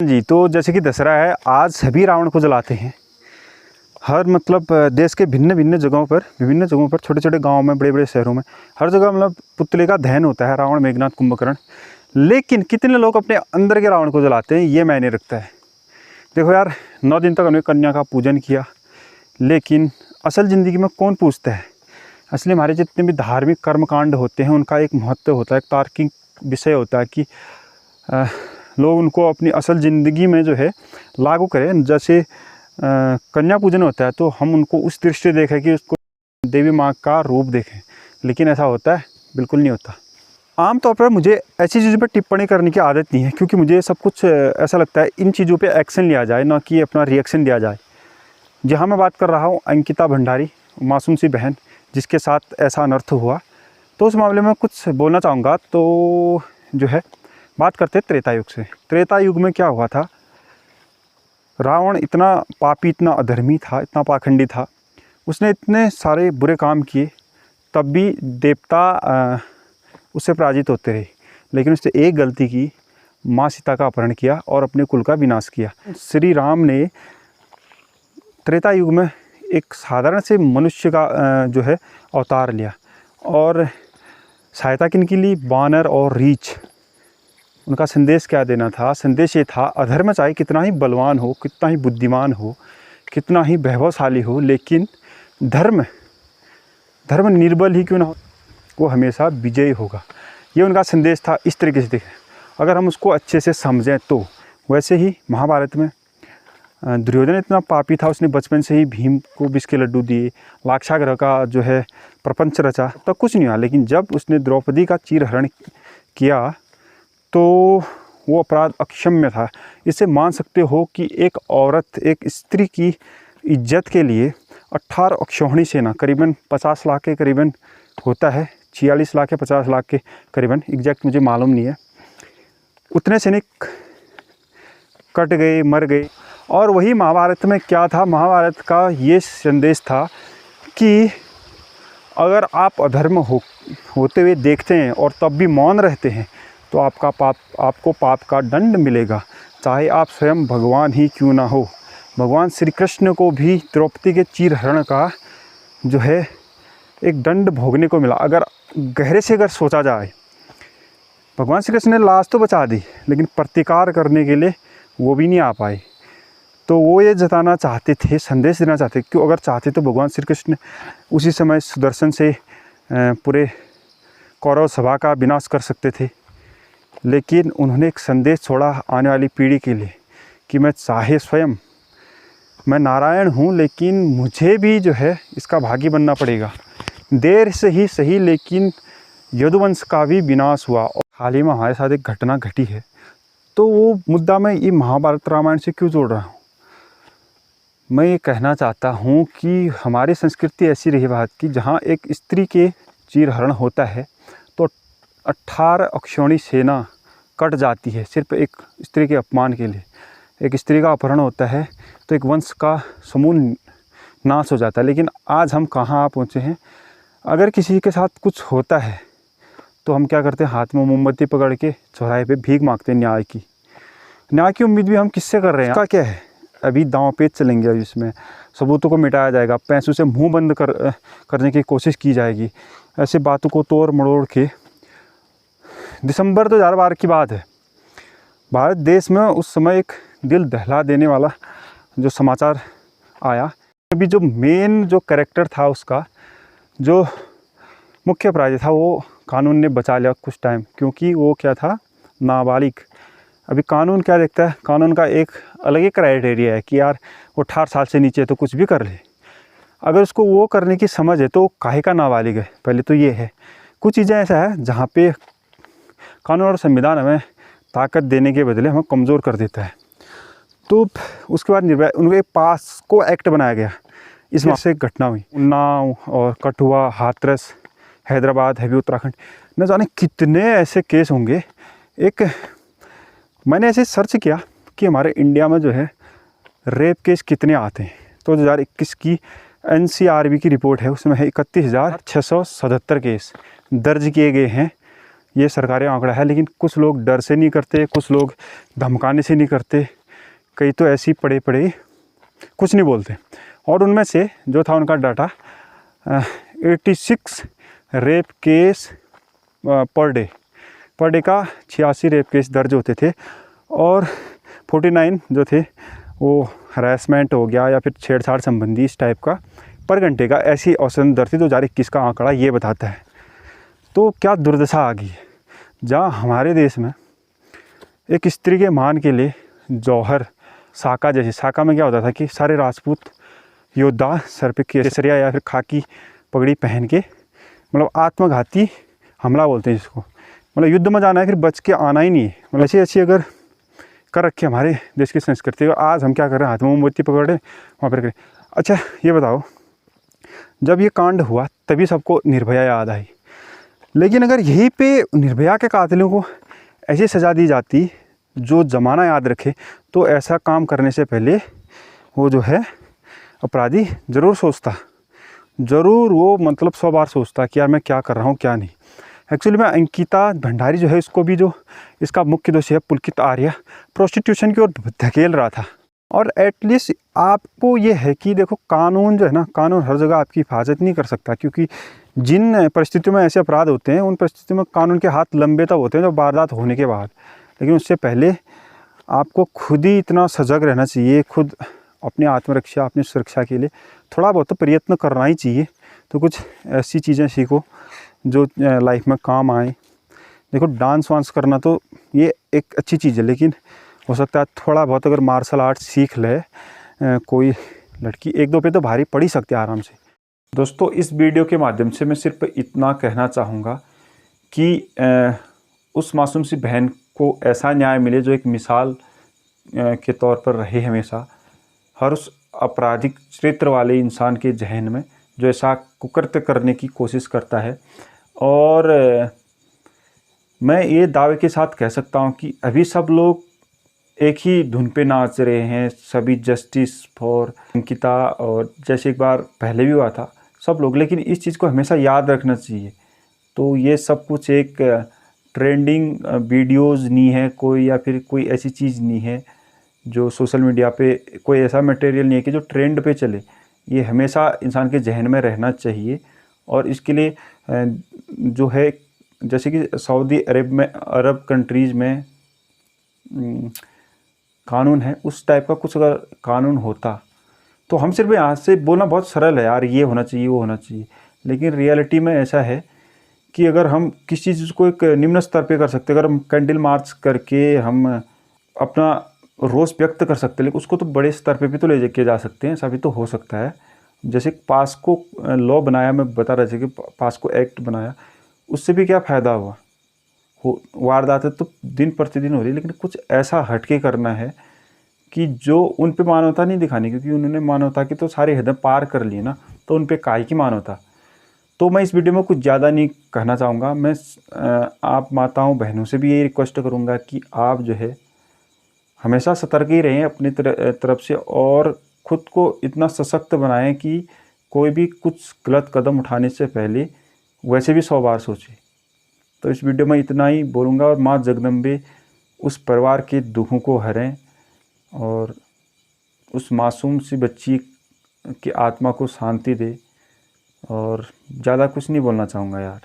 जी, तो जैसे कि दशहरा है, आज सभी रावण को जलाते हैं। हर मतलब देश के विभिन्न जगहों पर छोटे-छोटे गाँव में, बड़े-बड़े शहरों में, हर जगह मतलब पुतले का दहन होता है, रावण, मेघनाद, कुंभकर्ण। लेकिन कितने लोग अपने अंदर के रावण को जलाते हैं, ये मायने रखता है। देखो यार, 9 दिन तक हमने कन्या का पूजन किया, लेकिन असल ज़िंदगी में कौन पूजता है? असली हमारे जितने भी धार्मिक कर्मकांड होते हैं, उनका एक महत्व होता है, एक तार्किक विषय होता है कि लोग उनको अपनी असल ज़िंदगी में जो है लागू करें। जैसे कन्या पूजन होता है तो हम उनको उस दृष्टि से देखें कि उसको देवी माँ का रूप देखें, लेकिन ऐसा होता है? बिल्कुल नहीं होता। आम तौर पर मुझे ऐसी चीज़ों पर टिप्पणी करने की आदत नहीं है, क्योंकि मुझे सब कुछ ऐसा लगता है इन चीज़ों पे एक्शन लिया जाए, ना कि अपना रिएक्शन दिया जाए। जहाँ मैं बात कर रहा हूँ अंकिता भंडारी, मासूम सी बहन जिसके साथ ऐसा अनर्थ हुआ, तो उस मामले में कुछ बोलना चाहूँगा। तो जो है बात करते हैं त्रेता युग से। त्रेता युग में क्या हुआ था? रावण इतना पापी, इतना अधर्मी था, इतना पाखंडी था, उसने इतने सारे बुरे काम किए, तब भी देवता उससे पराजित होते रहे। लेकिन उसने एक गलती की, माँ सीता का अपहरण किया और अपने कुल का विनाश किया। श्री राम ने त्रेता युग में एक साधारण से मनुष्य का जो है अवतार लिया, और सहायता किनकी ली? वानर और रीछ। उनका संदेश क्या देना था? संदेश ये था, अधर्म चाहे कितना ही बलवान हो, कितना ही बुद्धिमान हो, कितना ही वैभवशाली हो, लेकिन धर्म निर्बल ही क्यों ना हो, वो हमेशा विजयी होगा। ये उनका संदेश था। इस तरीके से देखें, अगर हम उसको अच्छे से समझें तो। वैसे ही महाभारत में दुर्योधन इतना पापी था, उसने बचपन से ही भीम को विष के लड्डू दिए, लाक्षागृह का जो है प्रपंच रचा, तब कुछ नहीं हुआ। लेकिन जब उसने द्रौपदी का चीरहरण किया तो वो अपराध अक्षम्य था। इससे मान सकते हो कि एक औरत, एक स्त्री की इज्जत के लिए 18 अक्षौहिणी सेना, करीबन 50 लाख के करीबन होता है, 46 लाख या 50 लाख के करीबन, एग्जैक्ट मुझे मालूम नहीं है, उतने सैनिक कट गए, मर गए। और वही महाभारत में क्या था? महाभारत का ये संदेश था कि अगर आप अधर्म होते हुए देखते हैं और तब भी मौन रहते हैं, तो आपको पाप का दंड मिलेगा, चाहे आप स्वयं भगवान ही क्यों ना हो। भगवान श्री कृष्ण को भी द्रौपदी के चीरहरण का जो है एक दंड भोगने को मिला। अगर गहरे से अगर सोचा जाए, भगवान श्री कृष्ण ने लाश तो बचा दी, लेकिन प्रतिकार करने के लिए वो भी नहीं आ पाए। तो वो ये जताना चाहते थे, संदेश देना चाहते, क्यों अगर चाहते तो भगवान श्री कृष्ण उसी समय सुदर्शन से पूरे कौरव सभा का विनाश कर सकते थे। लेकिन उन्होंने एक संदेश छोड़ा आने वाली पीढ़ी के लिए कि मैं चाहे स्वयं मैं नारायण हूँ, लेकिन मुझे भी जो है इसका भागी बनना पड़ेगा। देर से ही सही, लेकिन यदुवंश का भी विनाश हुआ। और हाल ही में हमारे साथ एक घटना घटी है, तो वो मुद्दा मैं ये महाभारत रामायण से क्यों जोड़ रहा हूँ? मैं ये कहना चाहता हूँ कि हमारी संस्कृति ऐसी रही भारत की, जहाँ एक स्त्री के चीरहरण होता है तो 18 अक्षौहिणी सेना कट जाती है, सिर्फ एक स्त्री के अपमान के लिए। एक स्त्री का अपहरण होता है तो एक वंश का समूल नाश हो जाता है। लेकिन आज हम कहाँ पहुँचे हैं? अगर किसी के साथ कुछ होता है तो हम क्या करते हैं? हाथ में मोमबत्ती पकड़ के चौराहे पे भीख मांगते हैं न्याय की उम्मीद भी हम किससे कर रहे हैं? इसका क्या है? अभी दांव पेच चलेंगे, अभी इसमें सबूतों को मिटाया जाएगा, पैसों से मुंह बंद करने की कोशिश की जाएगी। ऐसे बातों को तोड़ मरोड़ के दिसंबर 2012 की बात है, भारत देश में उस समय एक दिल दहला देने वाला जो समाचार आया। अभी जो मेन जो कैरेक्टर था, उसका जो मुख्य अपराधी था, वो कानून ने बचा लिया कुछ टाइम, क्योंकि वो क्या था? नाबालिग। अभी कानून क्या देखता है? कानून का एक अलग ही क्राइटेरिया है कि यार वो 18 साल से नीचे तो कुछ भी कर ले। अगर उसको वो करने की समझ है तो काहे का नाबालिग है? पहले तो ये है। कुछ चीज़ें ऐसा है जहाँ पे कानून और संविधान हमें ताकत देने के बदले हमें कमज़ोर कर देता है। तो उसके बाद उनके पास को एक्ट बनाया गया। इसमें से एक घटना हुई, उन्नाव और कठुआ, हाथरस, हैदराबाद, हैवी उत्तराखंड, न जाने कितने ऐसे केस होंगे। मैंने ऐसे सर्च किया कि हमारे इंडिया में जो है रेप केस कितने आते हैं, तो 2021 की NCRB की रिपोर्ट है, उसमें है 31,677 केस दर्ज किए गए हैं ये सरकारी आंकड़ा है, लेकिन कुछ लोग डर से नहीं करते, कुछ लोग धमकाने से नहीं करते, कई तो ऐसे ही पड़े पड़े कुछ नहीं बोलते। और उनमें से जो था उनका data 86 rape case per day का 86 रेप केस दर्ज होते थे, और 49 जो थे वो हरासमेंट हो गया या फिर छेड़छाड़ संबंधी इस टाइप का पर घंटे का ऐसी औसतन दर थी। 2021 का आंकड़ा ये बताता है। तो क्या दुर्दशा आ गई है, जहाँ हमारे देश में एक स्त्री के मान के लिए जौहर, साका जैसे, साका में क्या होता था कि सारे राजपूत योद्धा सर पे केसरिया या फिर खाकी पगड़ी पहन के, मतलब आत्मघाती हमला बोलते हैं जिसको, मतलब युद्ध में जाना है फिर बच के आना ही नहीं है। मतलब ऐसी ऐसी अगर कर रखी हमारे देश की संस्कृति, आज हम क्या कर रहे हैं, हाथ में मोमबत्ती पकड़े वहाँ पर करें। अच्छा ये बताओ, जब ये कांड हुआ तभी सबको निर्भया याद आई, लेकिन अगर यहीं पे निर्भया के कातिलों को ऐसी सज़ा दी जाती जो ज़माना याद रखे, तो ऐसा काम करने से पहले वो जो है अपराधी ज़रूर सोचता, ज़रूर वो मतलब 100 बार सोचता कि यार मैं क्या कर रहा हूँ क्या नहीं। एक्चुअली में अंकिता भंडारी जो है, इसको भी जो इसका मुख्य दोषी है पुलकित आर्य, प्रोस्टिट्यूशन की ओर धकेल रहा था। और एटलीस्ट आपको ये है कि देखो कानून जो है ना, कानून हर जगह आपकी हिफाजत नहीं कर सकता, क्योंकि जिन परिस्थितियों में ऐसे अपराध होते हैं उन परिस्थितियों में कानून के हाथ लंबे तब होते हैं जब वारदात होने के बाद, लेकिन उससे पहले आपको खुद ही इतना सजग रहना चाहिए, खुद अपनी आत्मरक्षा, अपनी सुरक्षा के लिए थोड़ा बहुत तो प्रयत्न करना ही चाहिए। तो कुछ ऐसी चीज़ें सीखो जो लाइफ में काम आए। देखो डांस वांस करना तो ये एक अच्छी चीज़ है, लेकिन हो सकता है थोड़ा बहुत अगर मार्शल आर्ट सीख ले कोई लड़की, 1-2 पे तो भारी पड़ ही सकती है आराम से। दोस्तों इस वीडियो के माध्यम से मैं सिर्फ इतना कहना चाहूँगा कि उस मासूम सी बहन को ऐसा न्याय मिले जो एक मिसाल के तौर पर रहे हमेशा हर उस आपराधिक चरित्र वाले इंसान के जहन में जो ऐसा कुकृत्य करने की कोशिश करता है। और मैं ये दावे के साथ कह सकता हूँ कि अभी सब लोग एक ही धुन पे नाच रहे हैं, सभी जस्टिस फॉर अंकिता, और जैसे एक बार पहले भी हुआ था सब लोग, लेकिन इस चीज़ को हमेशा याद रखना चाहिए। तो ये सब कुछ एक ट्रेंडिंग वीडियोज़ नहीं है कोई, या फिर कोई ऐसी चीज़ नहीं है जो सोशल मीडिया पे, कोई ऐसा मटेरियल नहीं है कि जो ट्रेंड पे चले। ये हमेशा इंसान के जहन में रहना चाहिए। और इसके लिए जो है, जैसे कि सऊदी अरब में, अरब कंट्रीज़ में कानून है, उस टाइप का कुछ अगर कानून होता तो हम सिर्फ यहाँ से बोलना बहुत सरल है यार, ये होना चाहिए वो होना चाहिए, लेकिन रियलिटी में ऐसा है कि अगर हम किसी चीज़ को एक निम्न स्तर पे कर सकते, अगर हम कैंडल मार्च करके हम अपना रोष व्यक्त कर सकते, लेकिन उसको तो बड़े स्तर पे भी तो ले जाके जा सकते हैं, ऐसा भी तो हो सकता है। जैसे पास्को लॉ बनाया, मैं बता रहा था कि पास्को एक्ट बनाया, उससे भी क्या फ़ायदा हुआ, वारदातें तो दिन प्रतिदिन हो रही है, लेकिन कुछ ऐसा हटके करना है कि जो उन पे मानवता नहीं दिखानी, क्योंकि उन्होंने मानवता की तो सारी हदें पार कर ली ना, तो उन पे काहे की मानवता। तो मैं इस वीडियो में कुछ ज़्यादा नहीं कहना चाहूँगा। मैं आप माताओं बहनों से भी यही रिक्वेस्ट करूँगा कि आप जो है हमेशा सतर्क ही रहें अपनी तरफ से, और ख़ुद को इतना सशक्त बनाएं कि कोई भी कुछ गलत कदम उठाने से पहले वैसे भी 100 बार सोचें। तो इस वीडियो में इतना ही बोलूँगा, और माँ जगदम्बे उस परिवार के दुखों को हरें और उस मासूम सी बच्ची की आत्मा को शांति दे, और ज़्यादा कुछ नहीं बोलना चाहूँगा यार।